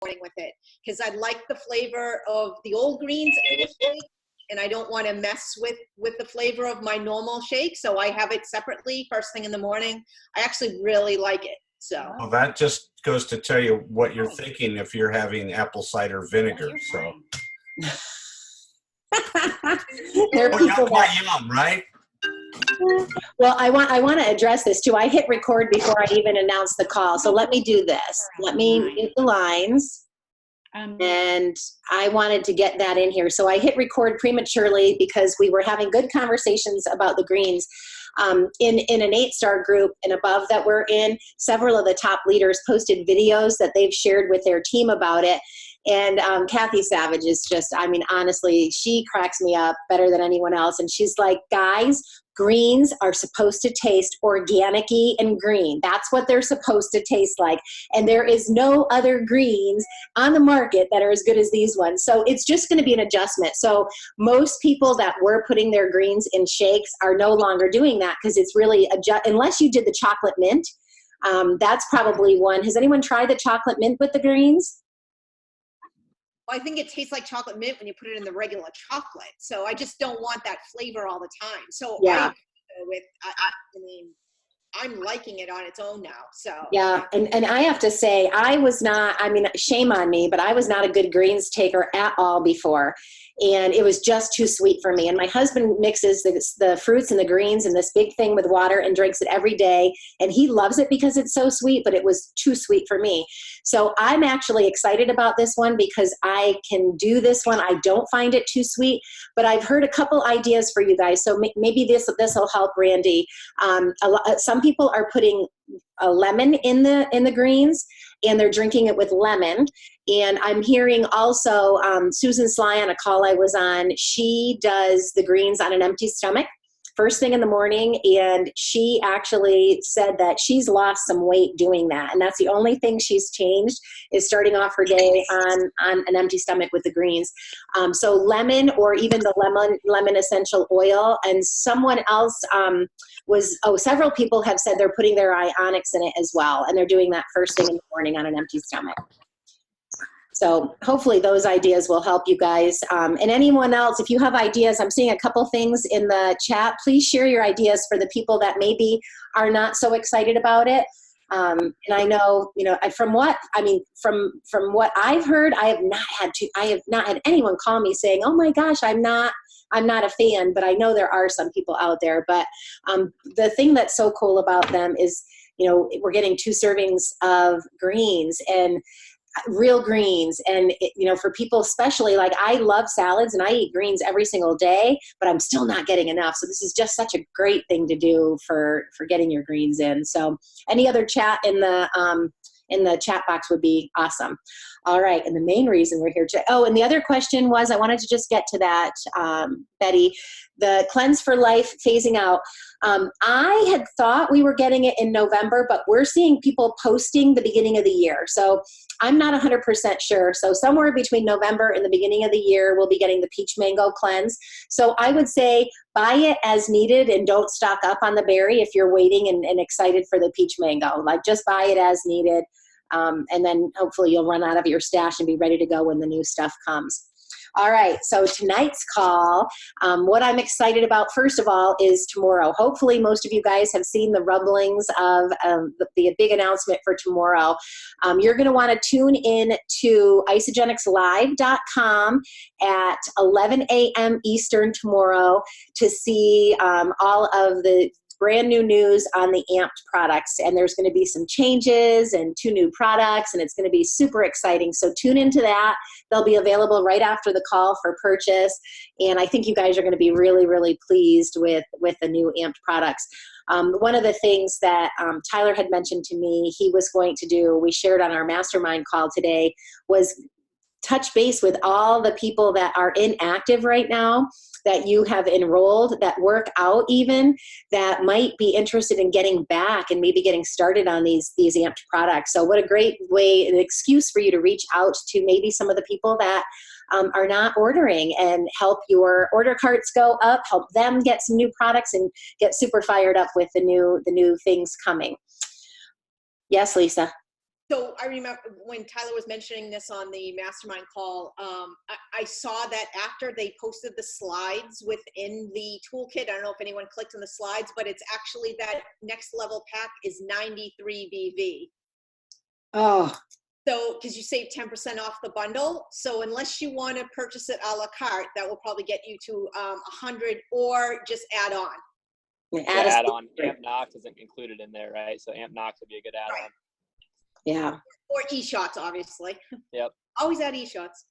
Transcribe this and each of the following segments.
morning with it, because I like the flavor of the old greens in the shake, and I don't want to mess with the flavor of my normal shake, so I have it separately first thing in the morning. I actually really like it. So well, that just goes to tell you what you're thinking if you're having apple cider vinegar. So there are people that yum, right? Well, I want to address this too. I hit record before I even announced the call, so let me do this. Let me mute the lines. And I wanted to get that in here. So I hit record prematurely because we were having good conversations about the greens. In an 8-star group and above that we're in, several of the top leaders posted videos that they've shared with their team about it. And Kathy Savage is just, I mean, honestly, she cracks me up better than anyone else. And she's like, guys, greens are supposed to taste organic-y and green. That's what they're supposed to taste like. And there is no other greens on the market that are as good as these ones. So it's just going to be an adjustment. So most people that were putting their greens in shakes are no longer doing that because it's really, unless you did the chocolate mint, that's probably one. Has anyone tried the chocolate mint with the greens? I think it tastes like chocolate mint when you put it in the regular chocolate. So I just don't want that flavor all the time. So yeah, I mean, I'm liking it on its own now. So yeah, and I have to say, I was not, I mean, shame on me, but I was not a good greens taker at all before. And it was just too sweet for me. And my husband mixes the fruits and the greens in this big thing with water and drinks it every day. And he loves it because it's so sweet, but it was too sweet for me. So I'm actually excited about this one because I can do this one. I don't find it too sweet, but I've heard a couple ideas for you guys. So maybe this will help, Randy. Some people are putting a lemon in the greens, and they're drinking it with lemon. And I'm hearing also Susan Sly on a call I was on, she does the greens on an empty stomach first thing in the morning, and she actually said that she's lost some weight doing that, and that's the only thing she's changed is starting off her day on an empty stomach with the greens. So lemon, or even the lemon essential oil. And someone else several people have said they're putting their ionics in it as well, and they're doing that first thing in the morning on an empty stomach. So hopefully those ideas will help you guys. And anyone else, if you have ideas, I'm seeing a couple things in the chat. Please share your ideas for the people that maybe are not so excited about it. And I know, from what I've heard, I have not had anyone call me saying, oh my gosh, I'm not a fan, but I know there are some people out there. But the thing that's so cool about them is, we're getting 2 servings of greens and real greens. And for people, especially, like, I love salads and I eat greens every single day, but I'm still not getting enough. So this is just such a great thing to do for getting your greens in. So any other chat in the chat box would be awesome. All right. And the main reason we're here and the other question was, I wanted to just get to that, Betty, the Cleanse for Life phasing out. I had thought we were getting it in November, but we're seeing people posting the beginning of the year. So I'm not 100% sure. So somewhere between November and the beginning of the year, we'll be getting the Peach Mango Cleanse. So I would say buy it as needed and don't stock up on the berry if you're waiting and excited for the Peach Mango. Like, just buy it as needed. And then hopefully you'll run out of your stash and be ready to go when the new stuff comes. All right, so tonight's call, what I'm excited about, first of all, is tomorrow. Hopefully most of you guys have seen the rumblings of the big announcement for tomorrow. You're going to want to tune in to isogenicslive.com at 11 a.m. Eastern tomorrow to see all of the brand new news on the Amped products. And there's going to be some changes and 2 new products, and it's going to be super exciting. So tune into that. They'll be available right after the call for purchase. And I think you guys are going to be really, really pleased with the new Amped products. One of the things that Tyler had mentioned to me he was going to do, we shared on our mastermind call today, was touch base with all the people that are inactive right now, that you have enrolled, that work out even, that might be interested in getting back and maybe getting started on these Amped products. So what a great way, an excuse for you to reach out to maybe some of the people that are not ordering, and help your order carts go up, help them get some new products and get super fired up with the new things coming. Yes, Lisa? So I remember when Tyler was mentioning this on the mastermind call, I saw that after they posted the slides within the toolkit, I don't know if anyone clicked on the slides, but it's actually that next level pack is 93 BV. Oh, So, because you save 10% off the bundle. So unless you want to purchase it a la carte, that will probably get you to 100 or just add on. Add on. Amp Knox isn't included in there, right? So Amp Knox would be a good add-on. Right. Yeah. Or e-shots, obviously. Yep. Always add e-shots.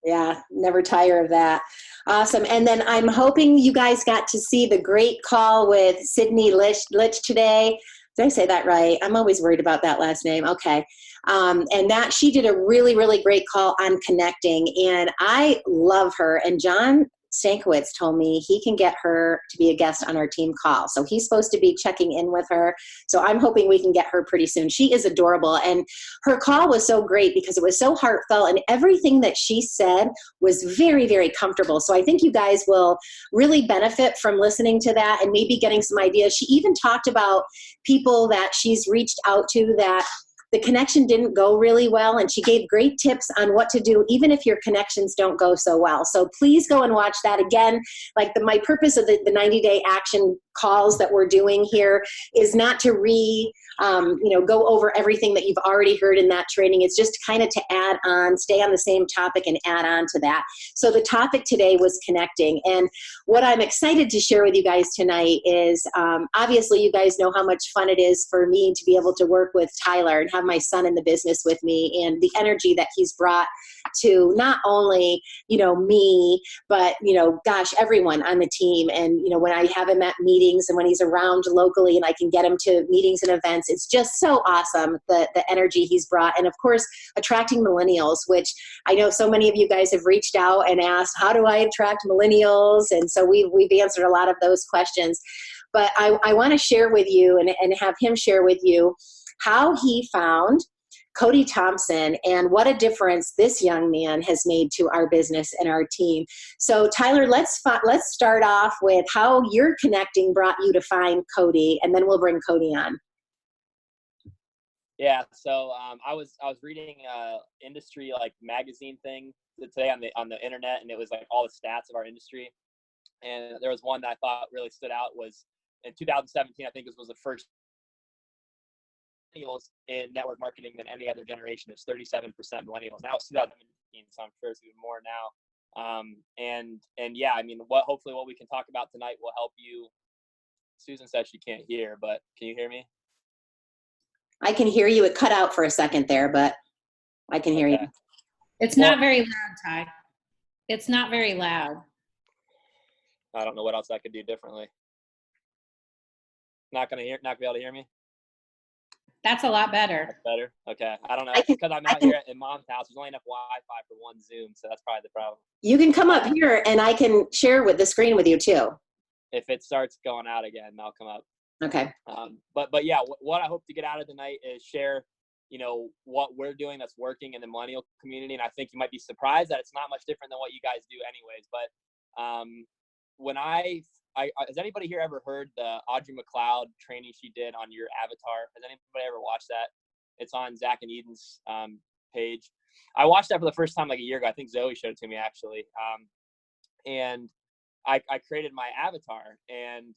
Yeah, never tire of that. Awesome. And then I'm hoping you guys got to see the great call with Sydney Litch today. Did I say that right? I'm always worried about that last name. Okay. And that she did a really, really great call on connecting. And I love her. And John Stankiewicz told me he can get her to be a guest on our team call. So he's supposed to be checking in with her. So I'm hoping we can get her pretty soon. She is adorable. And her call was so great because it was so heartfelt and everything that she said was very, very comfortable. So I think you guys will really benefit from listening to that and maybe getting some ideas. She even talked about people that she's reached out to that the connection didn't go really well, and she gave great tips on what to do even if your connections don't go so well. So please go and watch that. Again, like my purpose of the 90-day action calls that we're doing here is not to go over everything that you've already heard in that training. It's just kind of to add on, stay on the same topic and add on to that. So the topic today was connecting. And what I'm excited to share with you guys tonight is obviously you guys know how much fun it is for me to be able to work with Tyler and have my son in the business with me, and the energy that he's brought to not only, me, but, gosh, everyone on the team. And, when I have him at meetings and when he's around locally and I can get him to meetings and events, it's just so awesome, the energy he's brought. And of course, attracting millennials, which I know so many of you guys have reached out and asked, how do I attract millennials? And so we've answered a lot of those questions. But I want to share with you and have him share with you how he found Kody Thompson and what a difference this young man has made to our business and our team. So Tyler, let's start off with how your connecting brought you to find Kody, and then we'll bring Kody on. Yeah, so I was reading industry magazine thing today on the internet, and it was all the stats of our industry. And there was one that I thought really stood out was in 2017. I think this was the first millennials in network marketing than any other generation. It's 37% millennials. Now it's 2017, so I'm sure it's even more now. And yeah, I mean, hopefully what we can talk about tonight will help you. Susan says she can't hear, but can you hear me? I can hear you. It cut out for a second there, but I can hear you. It's not very loud, Ty. It's not very loud. I don't know what else I could do differently. Not gonna be able to hear me? That's a lot better. That's better? Okay. I don't know. It's because I'm out here in Mom's house. There's only enough Wi-Fi for one Zoom, so that's probably the problem. You can come up here and I can share with the screen with you too. If it starts going out again, I'll come up. Okay. But yeah, what I hope to get out of tonight is share, what we're doing that's working in the millennial community. And I think you might be surprised that it's not much different than what you guys do anyways. But when has anybody here ever heard the Audrey McLeod training she did on your avatar? Has anybody ever watched that? It's on Zach and Eden's page. I watched that for the first time a year ago. I think Zoe showed it to me actually. And I created my avatar, and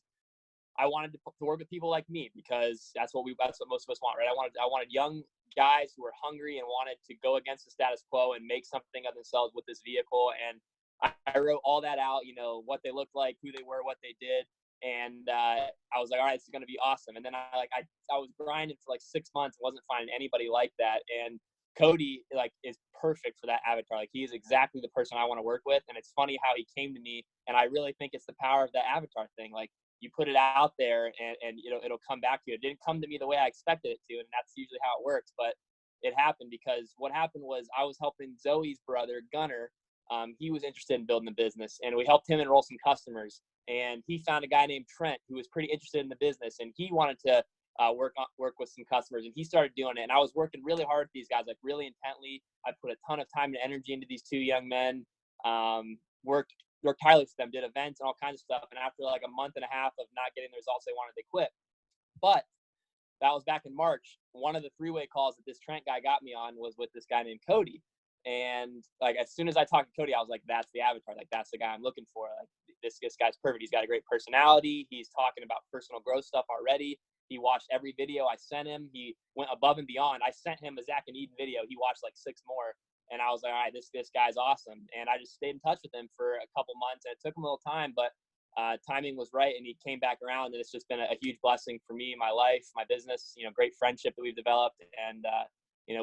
I wanted to work with people like me because that's what most of us want, right? I wanted young guys who were hungry and wanted to go against the status quo and make something of themselves with this vehicle. And I wrote all that out, what they looked like, who they were, what they did. And I was like, all right, this is going to be awesome. And then I was grinding for 6 months and wasn't finding anybody like that. And Kody is perfect for that avatar. He is exactly the person I want to work with. And it's funny how he came to me, and I really think it's the power of that avatar thing. You put it out there and it'll come back to you. It didn't come to me the way I expected it to, and that's usually how it works. But it happened because what happened was I was helping Zoe's brother, Gunnar. He was interested in building a business, and we helped him enroll some customers. And he found a guy named Trent who was pretty interested in the business, and he wanted to work with some customers, and he started doing it. And I was working really hard with these guys, really intently. I put a ton of time and energy into these two young men. Worked tirelessly with them, did events and all kinds of stuff. And after a month and a half of not getting the results they wanted, they quit. But that was back in March. One of the three-way calls that this Trent guy got me on was with this guy named Kody. And like, as soon as I talked to Kody, I was like, that's the avatar. Like, that's the guy I'm looking for. Like, this guy's perfect. He's got a great personality. He's talking about personal growth stuff already. He watched every video I sent him. He went above and beyond. I sent him a Zach and Eden video. He watched like 6 more. And I was like, all right, this guy's awesome. And I just stayed in touch with him for a couple months. And it took him a little time, but timing was right. And he came back around. And it's just been a huge blessing for me, my life, my business, great friendship that we've developed. And,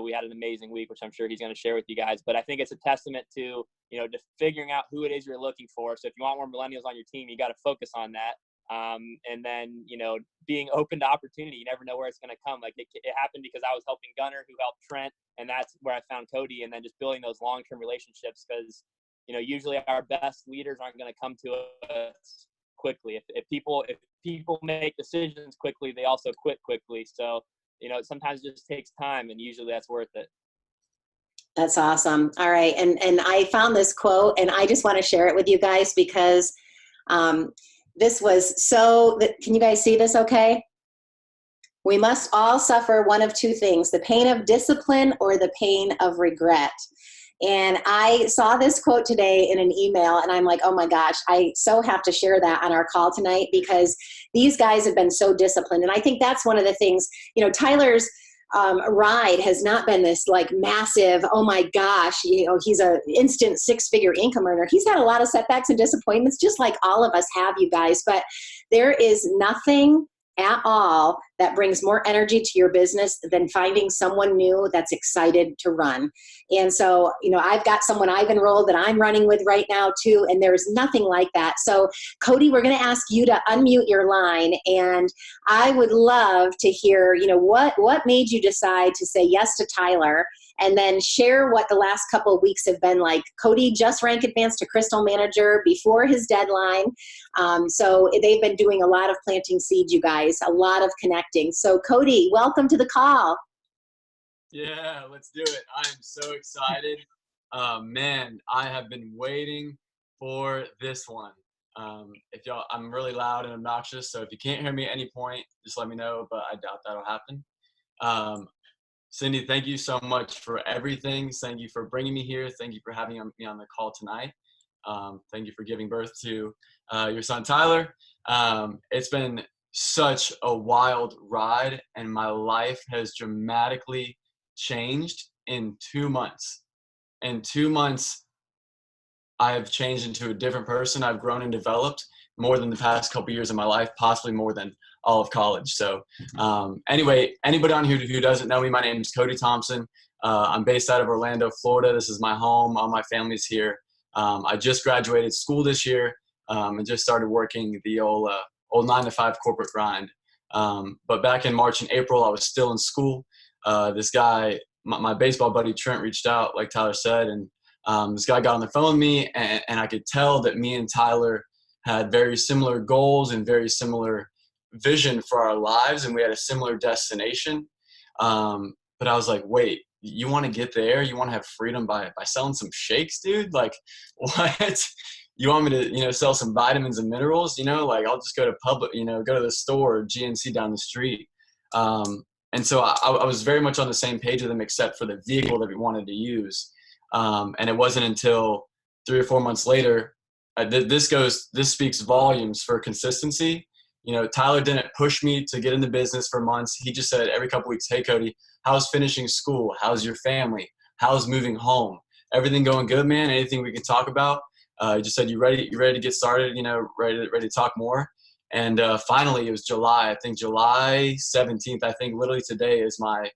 we had an amazing week, which I'm sure he's going to share with you guys. But I think it's a testament to, just figuring out who it is you're looking for. So if you want more millennials on your team, you got to focus on that. And then, being open to opportunity. You never know where it's going to come. Like it happened because I was helping Gunner, who helped Trent, and that's where I found Kody. And then just building those long-term relationships, because, usually our best leaders aren't going to come to us quickly. If people make decisions quickly, they also quit quickly. So, sometimes it just takes time, and usually that's worth it. That's awesome. All right. And I found this quote, and I just want to share it with you guys because this was can you guys see this okay? We must all suffer one of two things, the pain of discipline or the pain of regret. And I saw this quote today in an email, and I'm like, oh my gosh, I so have to share that on our call tonight, because these guys have been so disciplined. And I think that's one of the things, Tyler's ride has not been this like massive, oh my gosh, he's an instant 6-figure income earner. He's had a lot of setbacks and disappointments, just like all of us have, you guys. But there is nothing at all that brings more energy to your business than finding someone new that's excited to run. And so, I've got someone I've enrolled that I'm running with right now too, and there's nothing like that. So Kody, we're going to ask you to unmute your line, and I would love to hear, what made you decide to say yes to Tyler, and then share what the last couple of weeks have been like. Kody just ranked advanced to Crystal Manager before his deadline. So they've been doing a lot of planting seeds, you guys, a lot of connecting. So Kody, welcome to the call. Yeah, let's do it. I am so excited. Man, I have been waiting for this one. I'm really loud and obnoxious, so if you can't hear me at any point, just let me know, but I doubt that'll happen. Cindy, thank you so much for everything. Thank you for bringing me here. Thank you for having me on the call tonight. Thank you for giving birth to your son, Tyler. It's been such a wild ride, and my life has dramatically changed in 2 months. In 2 months, I have changed into a different person. I've grown and developed more than the past couple years of my life, possibly more than all of college. So anyway, anybody on here who doesn't know me, my name is Kody Thompson. I'm based out of Orlando, Florida. This is my home. All my family's here. I just graduated school this year and just started working the old 9-to-5 corporate grind. But back in March and April, I was still in school. This guy, my baseball buddy Trent, reached out, like Tyler said, and this guy got on the phone with me, and I could tell that me and Tyler had very similar goals and very similar vision for our lives, and we had a similar destination. But I was like, wait, you want to get there? You want to have freedom by selling some shakes, dude? Like, what? You want me to, sell some vitamins and minerals? Like, I'll just go to go to the store, GNC down the street. And so I was very much on the same page with them, except for the vehicle that we wanted to use. And it wasn't until 3 or 4 months later, this speaks volumes for consistency. Tyler didn't push me to get in the business for months. He just said every couple weeks, hey, Kody, how's finishing school? How's your family? How's moving home? Everything going good, man? Anything we can talk about? He just said, you ready to get started? Ready to talk more? And finally, it was July. I think July 17th. I think literally today is my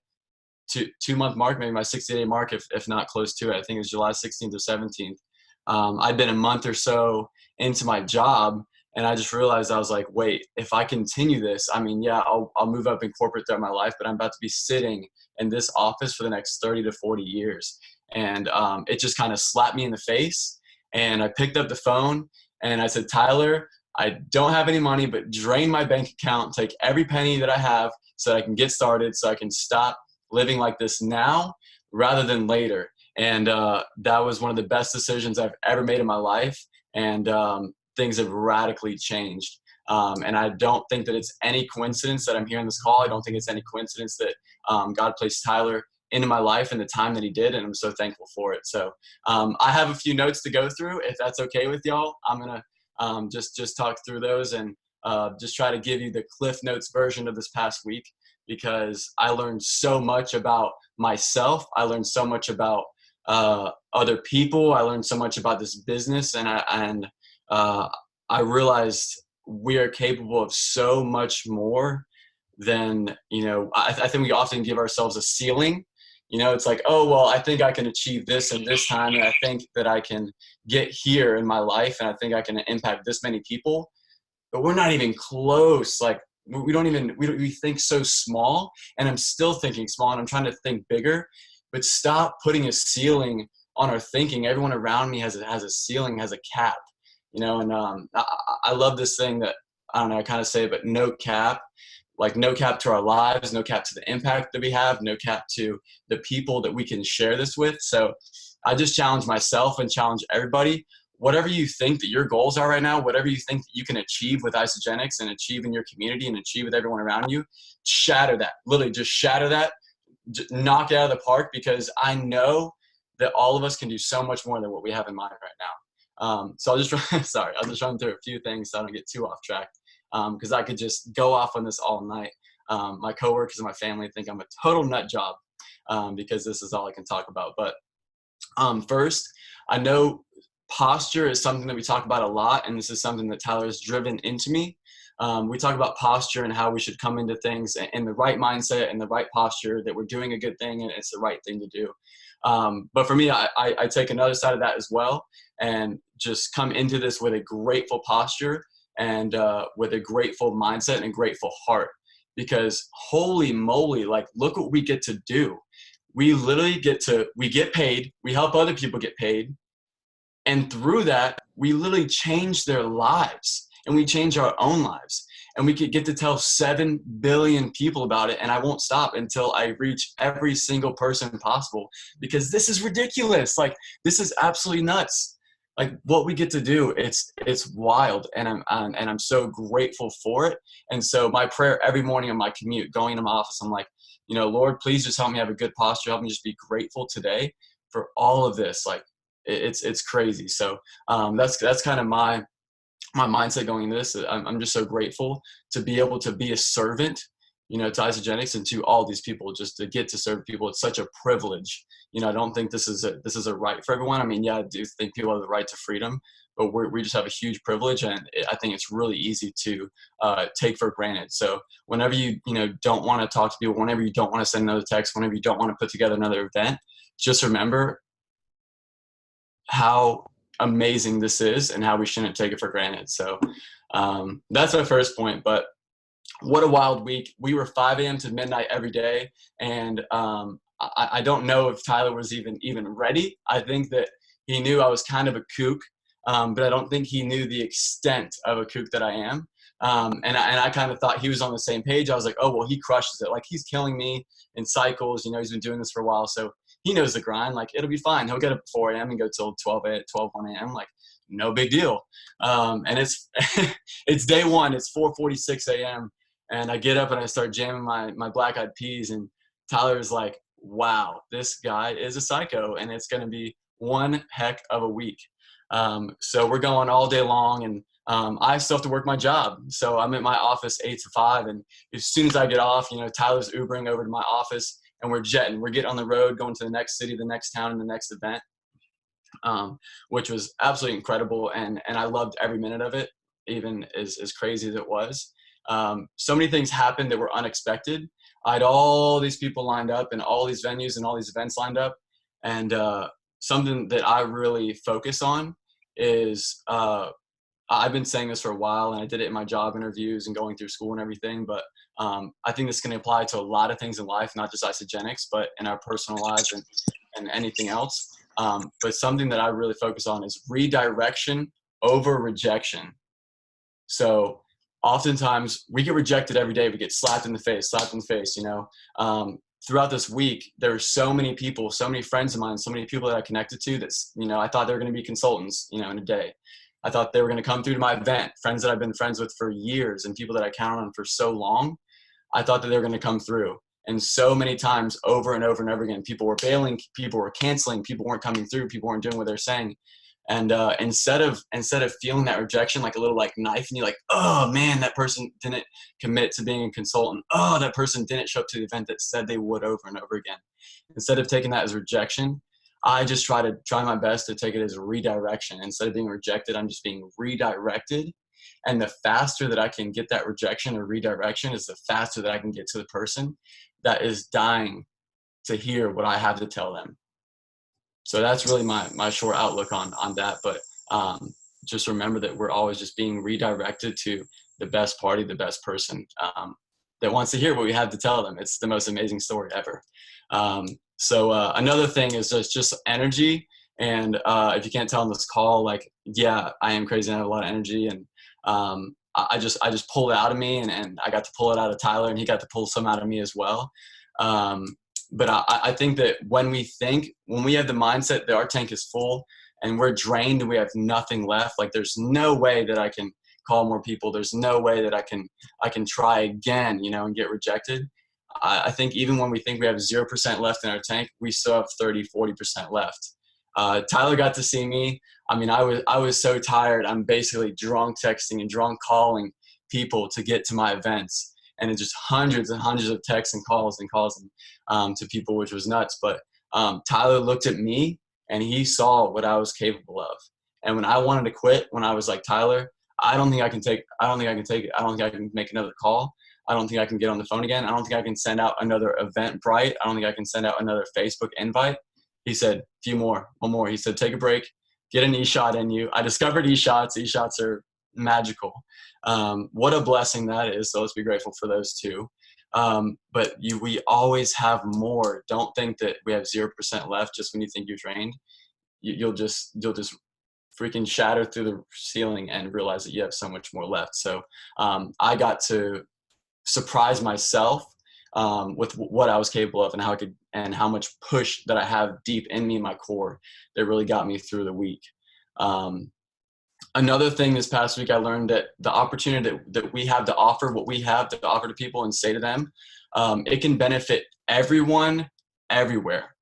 two-month mark, maybe my 60-day mark, if not close to it. I think it was July 16th or 17th. I'd been a month or so into my job, and I just realized, I was like, wait, if I continue this, I'll move up in corporate throughout my life, but I'm about to be sitting in this office for the next 30 to 40 years. And it just kind of slapped me in the face. And I picked up the phone and I said, Tyler, I don't have any money, but drain my bank account, take every penny that I have so that I can get started, so I can stop living like this now rather than later. And that was one of the best decisions I've ever made in my life. And things have radically changed. And I don't think that it's any coincidence that I'm here on this call. I don't think it's any coincidence that God placed Tyler into my life in the time that he did, and I'm so thankful for it. So I have a few notes to go through. If that's okay with y'all, I'm gonna just talk through those and just try to give you the Cliff Notes version of this past week, because I learned so much about myself. I learned so much about other people. I learned so much about this business, and I realized we are capable of so much more than, I think we often give ourselves a ceiling. It's like, oh, well, I think I can achieve this in this time, and I think that I can get here in my life, and I think I can impact this many people. But we're not even close. Like, we think so small, and I'm still thinking small, and I'm trying to think bigger. But stop putting a ceiling on our thinking. Everyone around me has a ceiling, has a cap, and I love this thing that, I don't know, I kind of say it, but no cap. Like, no cap to our lives, no cap to the impact that we have, no cap to the people that we can share this with. So I just challenge myself and challenge everybody. Whatever you think that your goals are right now, whatever you think that you can achieve with Isogenics and achieve in your community and achieve with everyone around you, shatter that. Literally just shatter that, knock it out of the park, because I know that all of us can do so much more than what we have in mind right now. So I'll just run through a few things so I don't get too off track. Because I could just go off on this all night. My coworkers and my family think I'm a total nut job because this is all I can talk about. But first, I know posture is something that we talk about a lot, and this is something that Tyler has driven into me. We talk about posture and how we should come into things in the right mindset and the right posture, that we're doing a good thing and it's the right thing to do. But for me, I take another side of that as well, and just come into this with a grateful posture and with a grateful mindset and a grateful heart, because holy moly, like, look what we get to do. We literally we get paid, we help other people get paid, and through that we literally change their lives, and we change our own lives, and we could get to tell 7 billion people about it. And I won't stop until I reach every single person possible, because this is ridiculous. Like, this is absolutely nuts. Like, what we get to do, it's wild, and I'm so grateful for it. And so my prayer every morning on my commute going to my office, I'm like, Lord, please just help me have a good posture. Help me just be grateful today for all of this. Like, it's crazy. So that's kind of my mindset going into this. I'm just so grateful to be able to be a servant, to Isogenics and to all these people, just to get to serve people. It's such a privilege. I don't think this is a right for everyone. I mean, yeah, I do think people have the right to freedom, but we just have a huge privilege, and I think it's really easy to take for granted. So whenever you don't want to talk to people, whenever you don't want to send another text, whenever you don't want to put together another event, just remember how amazing this is and how we shouldn't take it for granted. So that's my first point. But what a wild week. We were 5 a.m. to midnight every day, and I don't know if Tyler was even ready. I think that he knew I was kind of a kook, but I don't think he knew the extent of a kook that I am. And I kind of thought he was on the same page. I was like, oh, well, he crushes it. Like, he's killing me in cycles. He's been doing this for a while, so he knows the grind. Like, it'll be fine. He'll get up at 4 a.m. and go till 1 a.m. Like, no big deal. And it's it's day one. It's 4:46 a.m. And I get up and I start jamming my Black Eyed Peas, and Tyler's like, wow, this guy is a psycho, and it's going to be one heck of a week. So we're going all day long, and I still have to work my job. So I'm at my office 8 to 5, and as soon as I get off, Tyler's Ubering over to my office, and we're jetting. We're getting on the road, going to the next city, the next town, and the next event, which was absolutely incredible, and I loved every minute of it, even as crazy as it was. So many things happened that were unexpected. I had all these people lined up and all these venues and all these events lined up. And something that I really focus on is I've been saying this for a while, and I did it in my job interviews and going through school and everything. But I think this can apply to a lot of things in life, not just Isogenics, but in our personal lives and anything else. But something that I really focus on is redirection over rejection. So oftentimes we get rejected every day. We get slapped in the face. Throughout this week, there were so many people, so many friends of mine, so many people that I connected to that's, I thought they were going to be consultants, in a day. I thought they were going to come through to my event, friends that I've been friends with for years and people that I counted on for so long. I thought that they were going to come through. And so many times over and over and over again, people were bailing, people were canceling, people weren't coming through, people weren't doing what they're saying. And instead of feeling that rejection like a little like knife in you, like, oh man, that person didn't commit to being a consultant. Oh, that person didn't show up to the event that said they would over and over again. Instead of taking that as rejection, I just try my best to take it as a redirection. Instead of being rejected, I'm just being redirected. And the faster that I can get that rejection or redirection is the faster that I can get to the person that is dying to hear what I have to tell them. So that's really my short outlook on that. But just remember that we're always just being redirected to the best party, the best person that wants to hear what we have to tell them. It's the most amazing story ever. So another thing is just energy. And if you can't tell on this call, like, yeah, I am crazy and I have a lot of energy. And I just pulled it out of me, and I got to pull it out of Tyler, and he got to pull some out of me as well. But I think that when we have the mindset that our tank is full and we're drained and we have nothing left, like there's no way that I can call more people. There's no way that I can try again, and get rejected. I think even when we think we have 0% left in our tank, we still have 30, 40% left. Tyler got to see me. I mean, I was so tired. I'm basically drunk texting and drunk calling people to get to my events. And it's just hundreds and hundreds of texts and calls to people, which was nuts. But Tyler looked at me and he saw what I was capable of. And when I wanted to quit, when I was like, Tyler, I don't think I can take it. I don't think I can make another call. I don't think I can get on the phone again. I don't think I can send out another Eventbrite. I don't think I can send out another Facebook invite. He said, one more. He said, take a break, get an e-shot in you. I discovered e-shots. E-shots are magical. What a blessing that is. So let's be grateful for those too. But we always have more. Don't think that we have 0% left just when you think you're drained. You'll just freaking shatter through the ceiling and realize that you have so much more left. So I got to surprise myself with what I was capable of and how much push that I have deep in me in my core that really got me through the week. Another thing this past week, I learned that the opportunity that we have to offer, what we have to offer to people and say to them, it can benefit everyone, everywhere.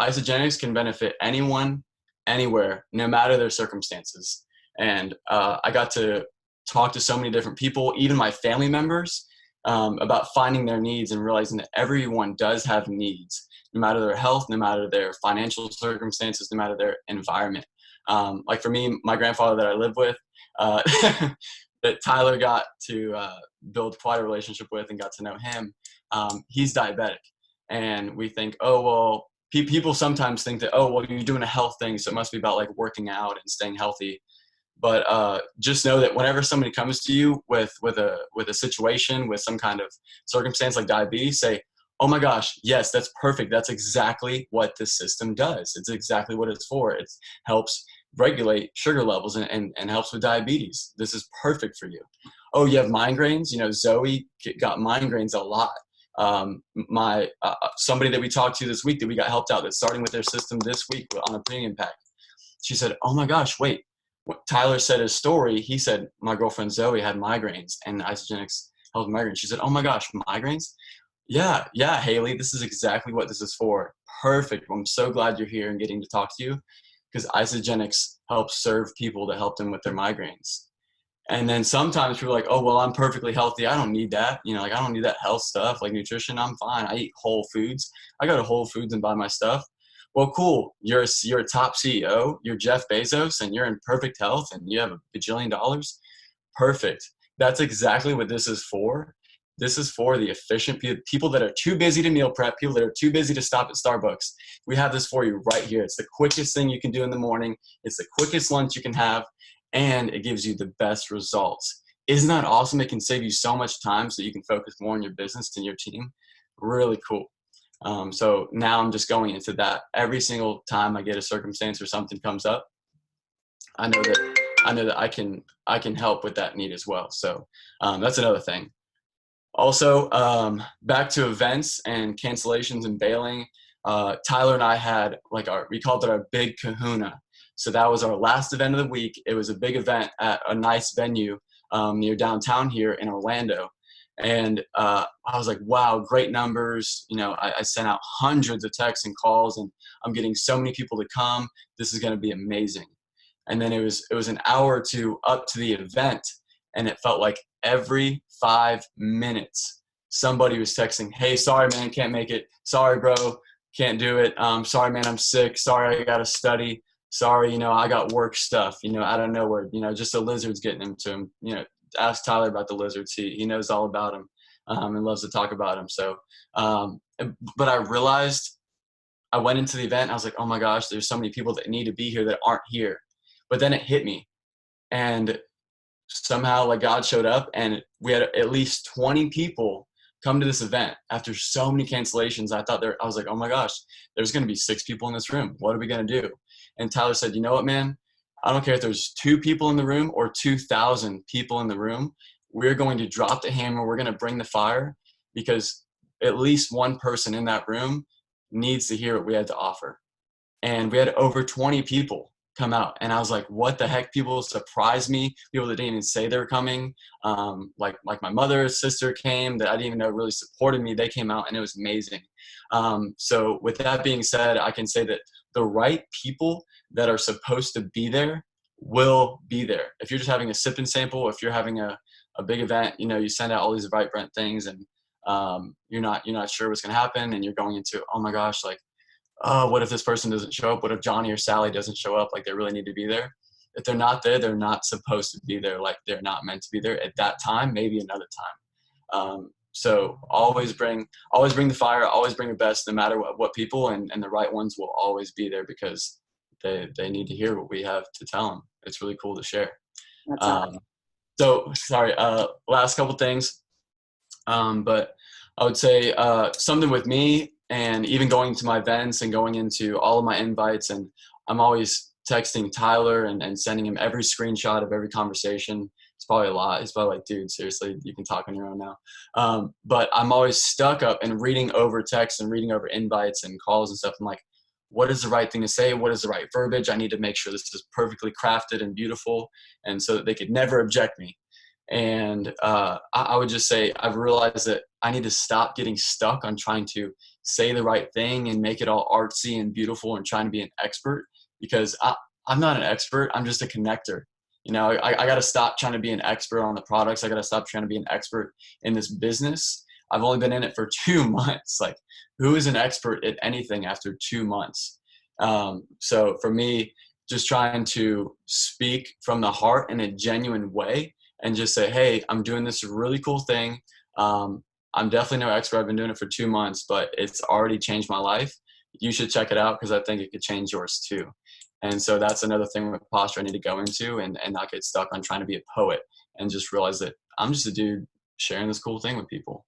Isogenics can benefit anyone, anywhere, no matter their circumstances. And I got to talk to so many different people, even my family members, about finding their needs and realizing that everyone does have needs, no matter their health, no matter their financial circumstances, no matter their environment. Like for me, my grandfather that I live with, that Tyler got to build quite a relationship with and got to know him, he's diabetic. And we think, oh, well, people sometimes think that, oh, well, you're doing a health thing, so it must be about like working out and staying healthy. But just know that whenever somebody comes to you with a situation, with some kind of circumstance like diabetes, say, oh my gosh, yes, that's perfect. That's exactly what this system does. It's exactly what it's for. It helps regulate sugar levels and helps with diabetes. This is perfect for you. Oh, you have migraines? Zoe got migraines a lot. Somebody that we talked to this week that we got helped out that's starting with their system this week on a premium pack. She said, oh my gosh, wait. Tyler said his story. He said, my girlfriend Zoe had migraines and Isogenics helped migraines. She said, oh my gosh, migraines? Yeah, Haley, this is exactly what this is for. Perfect. I'm so glad you're here and getting to talk to you, because Isogenics helps serve people to help them with their migraines. And then sometimes people are like, oh, well, I'm perfectly healthy. I don't need that. I don't need that health stuff like nutrition. I'm fine. I eat Whole Foods. I go to Whole Foods and buy my stuff. Well, cool. You're a top CEO. You're Jeff Bezos and you're in perfect health and you have $1 bajillion. Perfect. That's exactly what this is for. This is for the efficient people that are too busy to meal prep, people that are too busy to stop at Starbucks. We have this for you right here. It's the quickest thing you can do in the morning. It's the quickest lunch you can have, and it gives you the best results. Isn't that awesome? It can save you so much time so you can focus more on your business and your team. Really cool. So now I'm just going into that. Every single time I get a circumstance or something comes up, I know that I can help with that need as well. So that's another thing. Also, back to events and cancellations and bailing. Tyler and I had we called it our big kahuna. So that was our last event of the week. It was a big event at a nice venue near downtown here in Orlando. And I was like, wow, great numbers. You know, I sent out hundreds of texts and calls, and I'm getting so many people to come. This is going to be amazing. And then it was an hour or two up to the event, and it felt like every 5 minutes somebody was texting, hey, sorry, man, can't make it. Sorry, bro, can't do it. Sorry, man, I'm sick. Sorry, I got to study. Sorry, you know, I got work stuff, you know, out of nowhere, you know, just the lizards getting into him. You know, ask Tyler about the lizards. He knows all about them and loves to talk about them. So, but I realized I went into the event and I was like, oh my gosh, there's so many people that need to be here that aren't here. But then it hit me, and somehow like God showed up, and we had at least 20 people come to this event after so many cancellations. I was like, oh my gosh, there's going to be 6 people in this room. What are we going to do? And Tyler said, you know what, man, I don't care if there's 2 people in the room or 2,000 people in the room. We're going to drop the hammer. We're going to bring the fire, because at least one person in that room needs to hear what we had to offer. And we had over 20 people come out, and I was like, what the heck? People surprised me. People that didn't even say they were coming, like my mother's sister came that I didn't even know really supported me. They came out, and it was amazing. So with that being said, I can say that the right people that are supposed to be there will be there. If you're just having a sip and sample, if you're having a big event, you know, you send out all these Eventbrite things, and you're not sure what's going to happen, and you're going into, oh my gosh, like, oh, what if this person doesn't show up? What if Johnny or Sally doesn't show up? Like, they really need to be there. If they're not there, they're not supposed to be there. Like, they're not meant to be there at that time, maybe another time. So always bring the fire, always bring the best, no matter what people, and the right ones will always be there, because they need to hear what we have to tell them. It's really cool to share. That's awesome. So sorry, last couple things. But I would say something with me, and even going to my events and going into all of my invites, and I'm always texting Tyler and sending him every screenshot of every conversation. It's probably a lot. He's probably like, dude, seriously, you can talk on your own now. But I'm always stuck up and reading over texts and reading over invites and calls and stuff. I'm like, what is the right thing to say? What is the right verbiage? I need to make sure this is perfectly crafted and beautiful, and so that they could never object me. And I would just say, I've realized that I need to stop getting stuck on trying to say the right thing and make it all artsy and beautiful and trying to be an expert, because I'm not an expert. I'm just a connector. You know, I got to stop trying to be an expert on the products. I got to stop trying to be an expert in this business. I've only been in it for 2 months. Like, who is an expert at anything after 2 months? So for me, just trying to speak from the heart in a genuine way, and just say, hey, I'm doing this really cool thing. I'm definitely no expert. I've been doing it for 2 months, but it's already changed my life. You should check it out, because I think it could change yours too. And so that's another thing with posture I need to go into, and not get stuck on trying to be a poet, and just realize that I'm just a dude sharing this cool thing with people.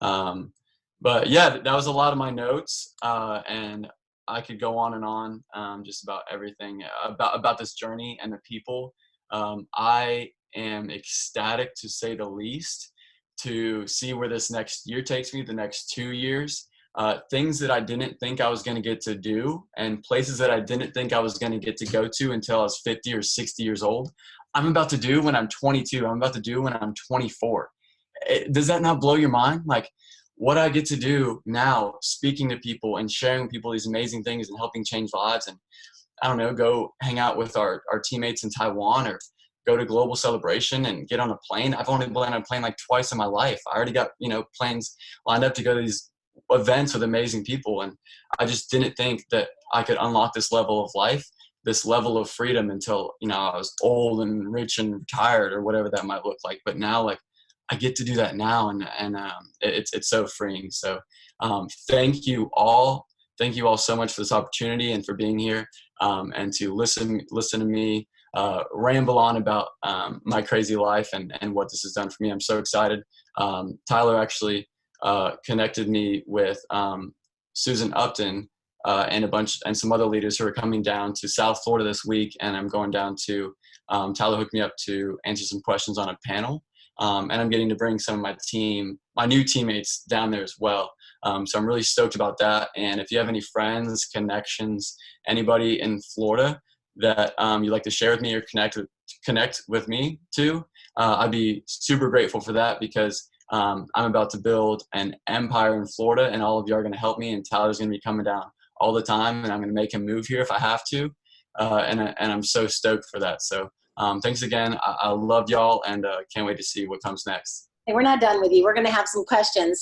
But yeah, that was a lot of my notes, and I could go on and on, just about everything about this journey and the people. I am ecstatic, to say the least, to see where this next year takes me, the next 2 years. Things that I didn't think I was going to get to do, and places that I didn't think I was going to get to go to until I was 50 or 60 years old, I'm about to do when I'm 22. I'm about to do when I'm 24. Does that not blow your mind? Like, what I get to do now, speaking to people and sharing with people these amazing things and helping change lives, and I don't know, go hang out with our teammates in Taiwan, or go to Global Celebration and get on a plane. I've only been on a plane like twice in my life. I already got, planes lined up to go to these events with amazing people. And I just didn't think that I could unlock this level of life, this level of freedom, until, I was old and rich and retired, or whatever that might look like. But now, like, I get to do that now, and it's so freeing. So thank you all. Thank you all so much for this opportunity and for being here, and to listen to me ramble on about my crazy life and what this has done for me. I'm so excited. Tyler actually connected me with Susan Upton and some other leaders who are coming down to South Florida this week, and I'm going down to Tyler hooked me up to answer some questions on a panel, and I'm getting to bring some of my new teammates down there as well. So I'm really stoked about that. And if you have any friends, connections, anybody in Florida that you'd like to share with me or connect with me to, I'd be super grateful for that, because I'm about to build an empire in Florida, and all of you are going to help me, and Tyler's going to be coming down all the time, and I'm going to make him move here if I have to. And I'm so stoked for that. So thanks again. I love y'all, and can't wait to see what comes next. Hey, we're not done with you. We're going to have some questions.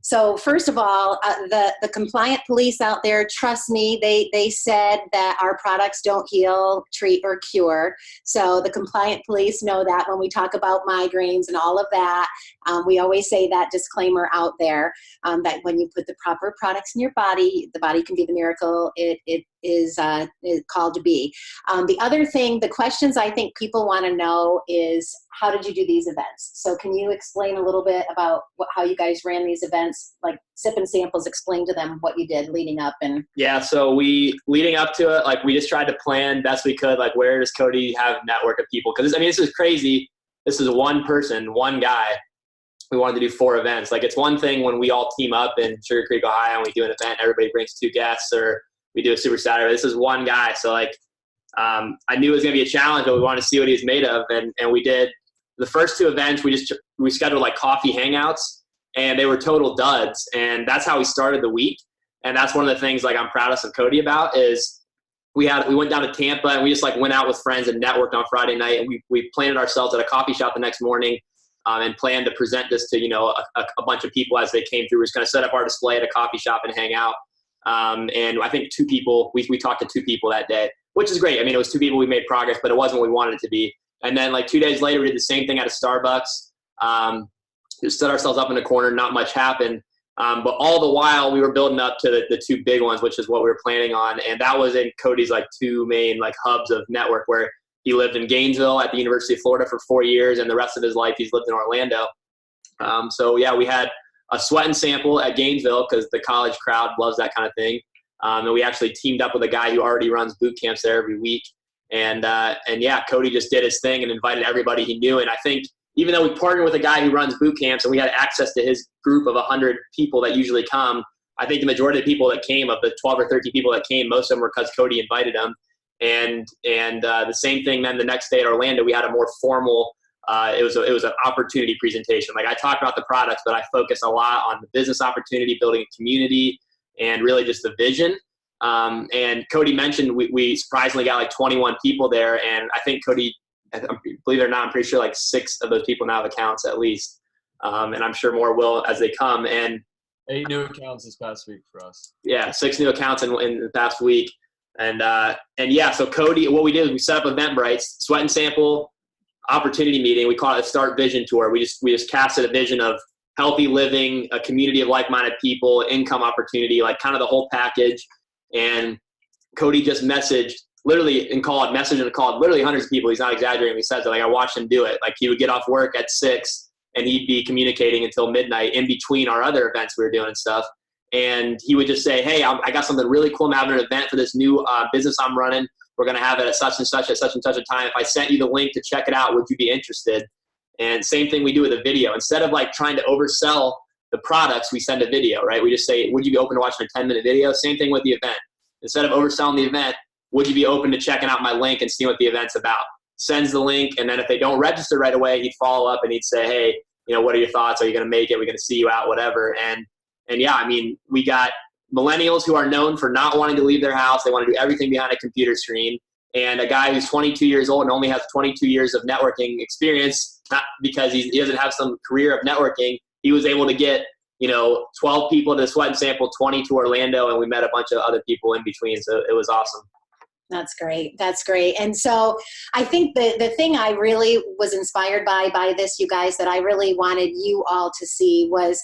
So first of all, the compliant police out there, trust me, they said that our products don't heal, treat, or cure. So the compliant police know that when we talk about migraines and all of that, we always say that disclaimer out there, that when you put the proper products in your body, the body can be the miracle it is called to be. The other thing, the questions I think people want to know is, how did you do these events? So can you explain a little bit about how you guys ran these events, like sip and samples, explain to them what you did leading up? And Yeah, so leading up to it, like we just tried to plan best we could, like where does Kody have a network of people? Because I mean, this is crazy. This is one person, one guy. We wanted to do 4 events. Like it's one thing when we all team up in Sugar Creek, Ohio, and we do an event, everybody brings 2 guests, or we do a Super Saturday. This is one guy. So like I knew it was going to be a challenge, but we wanted to see what he was made of. And we did the first 2 events. We scheduled like coffee hangouts, and they were total duds. And that's how we started the week. And that's one of the things like I'm proudest of Kody about is we went down to Tampa, and we just like went out with friends and networked on Friday night. And we planted ourselves at a coffee shop the next morning, and planned to present this to, a bunch of people as they came through. We're just going to set up our display at a coffee shop and hang out. And I think 2 people, we talked to 2 people that day, which is great. I mean, it was 2 people, we made progress, but it wasn't what we wanted it to be. And then like 2 days later, we did the same thing at a Starbucks. Just set ourselves up in a corner, not much happened. But all the while we were building up to the 2 big ones, which is what we were planning on. And that was in Kody's like 2 main like hubs of network, where he lived in Gainesville at the University of Florida for 4 years, and the rest of his life he's lived in Orlando. So yeah, we had a sweat and sample at Gainesville because the college crowd loves that kind of thing. And we actually teamed up with a guy who already runs boot camps there every week. And yeah, Kody just did his thing and invited everybody he knew. And I think even though we partnered with a guy who runs boot camps and we had access to his group of 100 people that usually come, I think the majority of the people that came, of the 12 or 13 people that came, most of them were because Kody invited them. And the same thing then the next day at Orlando, we had a more formal, it was an opportunity presentation. Like I talk about the products, but I focus a lot on the business opportunity, building a community, and really just the vision. And Kody mentioned we surprisingly got like 21 people there. And I think Kody, believe it or not, I'm pretty sure like 6 of those people now have accounts at least. And I'm sure more will as they come. And 8 new accounts this past week for us. Yeah, 6 new accounts in the past week. And yeah, so Kody, what we did is we set up Eventbrite's sweat and sample opportunity meeting. We call it a Start Vision Tour. We just casted a vision of healthy living, a community of like-minded people, income opportunity, like kind of the whole package. And Kody just messaged literally and called literally hundreds of people. He's not exaggerating. He says that, like, I watched him do it. Like he would get off work at 6 and he'd be communicating until midnight in between our other events we were doing and stuff. And he would just say, hey, I got something really cool. I'm having an event for this new business I'm running. We're going to have it at such and such at such and such a time. If I sent you the link to check it out, would you be interested? And same thing we do with a video. Instead of like trying to oversell the products, we send a video, right? We just say, would you be open to watching a 10-minute video? Same thing with the event. Instead of overselling the event, would you be open to checking out my link and seeing what the event's about? Sends the link, and then if they don't register right away, he'd follow up and he'd say, hey, what are your thoughts? Are you going to make it? We're going to see you out, whatever. And yeah, I mean, we got millennials who are known for not wanting to leave their house. They want to do everything behind a computer screen. And a guy who's 22 years old and only has 22 years of networking experience, not because he doesn't have some career of networking, he was able to get, 12 people to Sweat and Sample, 20 to Orlando, and we met a bunch of other people in between. So it was awesome. That's great. That's great. And so I think the thing I really was inspired by this, you guys, that I really wanted you all to see was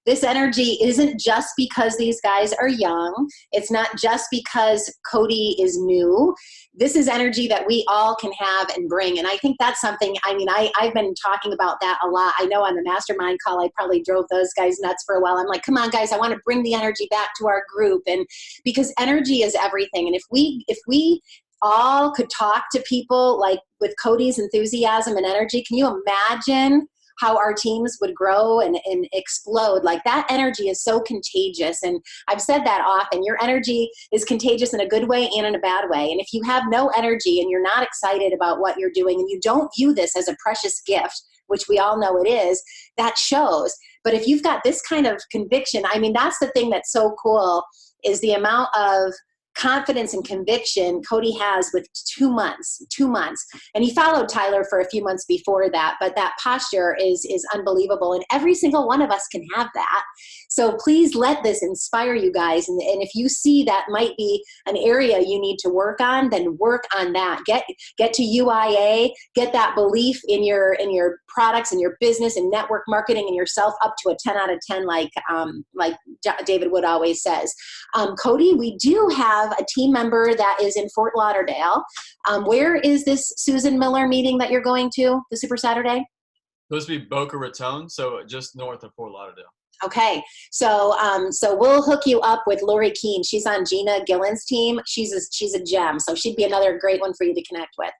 this energy isn't just because these guys are young. It's not just because Kody is new. This is energy that we all can have and bring. And I think that's something, I've been talking about that a lot. I know on the mastermind call, I probably drove those guys nuts for a while. I'm like, come on, guys, I want to bring the energy back to our group. And because energy is everything. And if we all could talk to people like with Kody's enthusiasm and energy, can you imagine how our teams would grow and explode. Like, that energy is so contagious. And I've said that often. Your energy is contagious in a good way and in a bad way. And if you have no energy and you're not excited about what you're doing and you don't view this as a precious gift, which we all know it is, that shows. But if you've got this kind of conviction, I mean, that's the thing that's so cool, is the amount of confidence and conviction Kody has with 2 months. And he followed Tyler for a few months before that, but that posture is unbelievable. And every single one of us can have that. So please let this inspire you guys. And if you see that might be an area you need to work on, then work on that. Get to UIA, get that belief in your products and your business and network marketing and yourself up to a 10 out of 10, like David Wood always says. Kody, we do have a team member that is in Fort Lauderdale. Where is this Susan Miller meeting that you're going to, the Super Saturday? Supposed to be Boca Raton, so just north of Fort Lauderdale. Okay, so we'll hook you up with Lori Keene. She's on Gina Gillen's team. She's a gem, so she'd be another great one for you to connect with.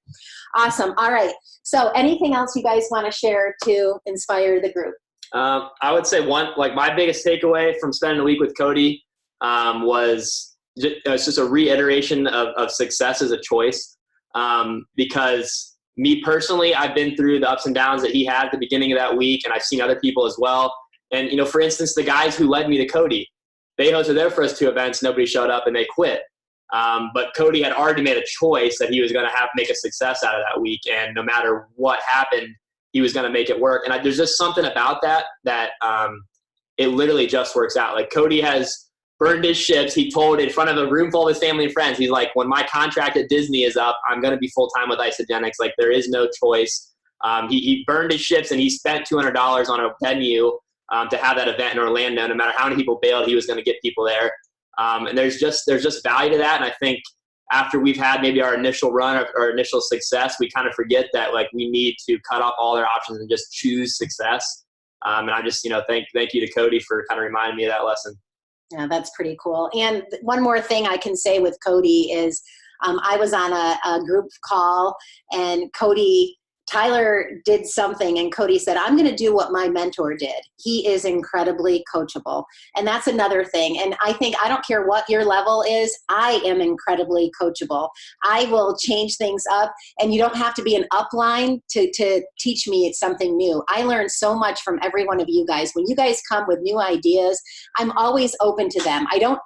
Awesome. All right. So anything else you guys want to share to inspire the group? I would say my biggest takeaway from spending a week with Kody was just a reiteration of success as a choice. Because me personally, I've been through the ups and downs that he had at the beginning of that week, and I've seen other people as well. And, for instance, the guys who led me to Kody, they hosted their first 2 events, nobody showed up, and they quit. But Kody had already made a choice that he was going to make a success out of that week, and no matter what happened, he was going to make it work. And there's just something about that it literally just works out. Like, Kody has burned his ships. He told in front of a room full of his family and friends, he's like, when my contract at Disney is up, I'm going to be full-time with Isagenix. Like, there is no choice. He burned his ships, and he spent $200 on a venue to have that event in Orlando. No matter how many people bailed, he was going to get people there. And there's just value to that. And I think after we've had maybe our initial run or our initial success, we kind of forget that, like, we need to cut off all their options and just choose success. And I just, thank you to Kody for kind of reminding me of that lesson. Yeah, that's pretty cool. And one more thing I can say with Kody is I was on a group call, and Tyler did something, and Kody said, I'm going to do what my mentor did. He is incredibly coachable. And that's another thing. And I think, I don't care what your level is, I am incredibly coachable. I will change things up, and you don't have to be an upline to teach me something new. I learn so much from every one of you guys. When you guys come with new ideas, I'm always open to them. I don't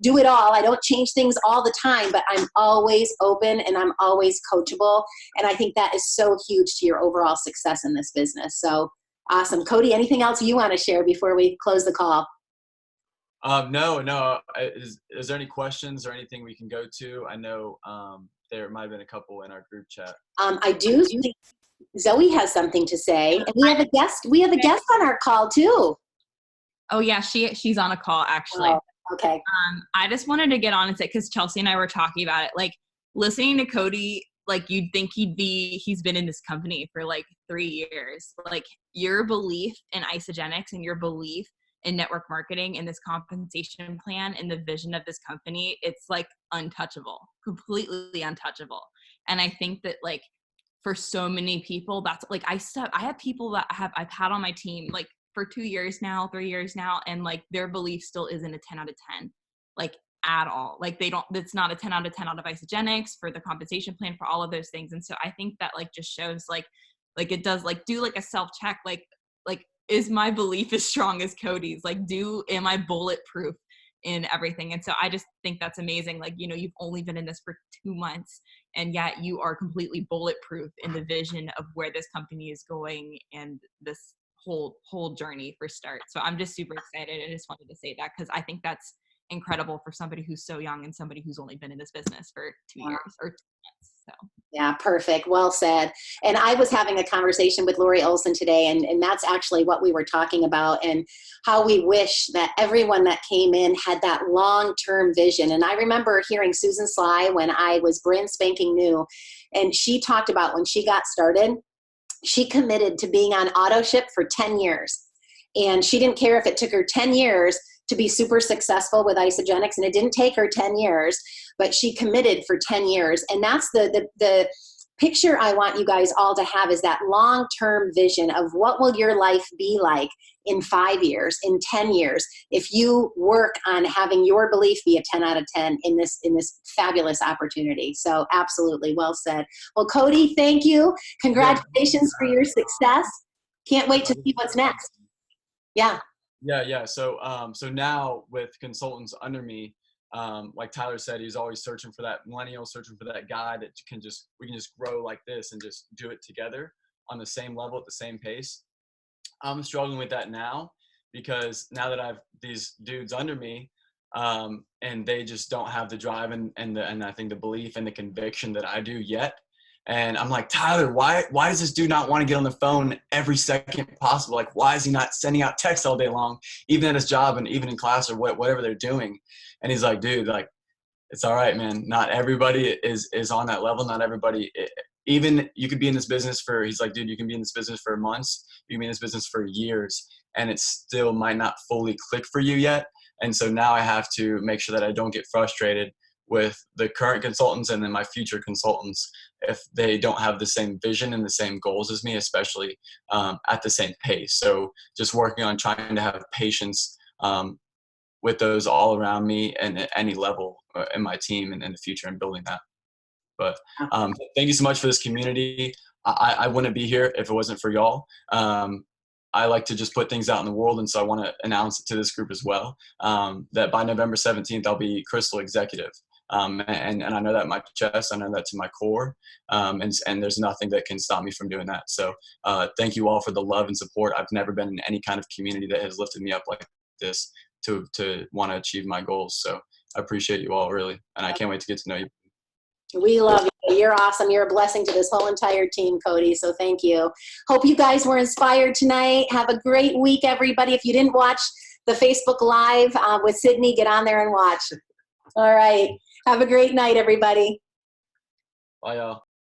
do it all. I don't change things all the time, but I'm always open, and I'm always coachable. And I think that is so huge to your overall success in this business. So awesome. Kody, anything else you want to share before we close the call? No. Is there any questions or anything we can go to? I know there might have been a couple in our group chat. I do think Zoe has something to say, and we have a guest. We have a guest on our call too. Oh yeah, she's on a call actually. Oh, okay. I just wanted to get on and say, because Chelsea and I were talking about it, like, listening to Kody, like, you'd think he's been in this company for like 3 years. Like, your belief in Isagenix and your belief in network marketing and this compensation plan and the vision of this company, it's like untouchable, completely untouchable. And I think that, like, for so many people, that's like, I have people that I've had on my team like for 2 years now, 3 years now, and like their belief still isn't a 10 out of 10, like, at all. Like, it's not a 10 out of 10 out of Isagenix for the compensation plan, for all of those things. And so I think that, like, just shows like it does, like, do like a self-check, like is my belief as strong as Kody's? Like, am I bulletproof in everything? And so I just think that's amazing. Like, you've only been in this for 2 months, and yet you are completely bulletproof in the vision of where this company is going and this whole journey for Start. So I'm just super excited. I just wanted to say that because I think that's incredible for somebody who's so young and somebody who's only been in this business for 2 years or 2 months. So. Yeah, perfect. Well said. And I was having a conversation with Lori Olson today, and that's actually what we were talking about, and how we wish that everyone that came in had that long-term vision. And I remember hearing Susan Sly when I was brand spanking new, and she talked about when she got started, she committed to being on auto ship for 10 years. And she didn't care if it took her 10 years to be super successful with Isagenix, and it didn't take her 10 years, but she committed for 10 years. And that's the picture I want you guys all to have is that long-term vision of what will your life be like in 5 years, in 10 years, if you work on having your belief be a 10 out of 10 in this fabulous opportunity. So absolutely, well said. Well, Kody, thank you. Congratulations for your success. Can't wait to see what's next. Yeah. Yeah. So now with consultants under me, like Tyler said, he's always searching for that millennial, searching for that guy that we can just grow like this and just do it together on the same level at the same pace. I'm struggling with that now because now that I've these dudes under me, and they just don't have the drive and I think the belief and the conviction that I do yet. And I'm like, Tyler, why does this dude not want to get on the phone every second possible? Like, why is he not sending out texts all day long, even at his job and even in class or whatever they're doing? And he's like, dude, like, it's all right, man. Not everybody is on that level. Not everybody, even you could be in this business for, he's like, dude, you can be in this business for months. You can be in this business for years and it still might not fully click for you yet. And so now I have to make sure that I don't get frustrated with the current consultants and then my future consultants if they don't have the same vision and the same goals as me, especially at the same pace. So just working on trying to have patience with those all around me and at any level in my team and in the future and building that. But thank you so much for this community. I wouldn't be here if it wasn't for y'all. I like to just put things out in the world, and so I want to announce it to this group as well, that by November 17th, I'll be Crystal Executive. And I know that in my chest, I know that to my core, and there's nothing that can stop me from doing that. So thank you all for the love and support. I've never been in any kind of community that has lifted me up like this to want to achieve my goals. So I appreciate you all really, and I can't wait to get to know you. We love you. You're awesome. You're a blessing to this whole entire team, Kody. So thank you. Hope you guys were inspired tonight. Have a great week, everybody. If you didn't watch the Facebook Live with Sydney, get on there and watch. All right. Have a great night, everybody. Bye, y'all.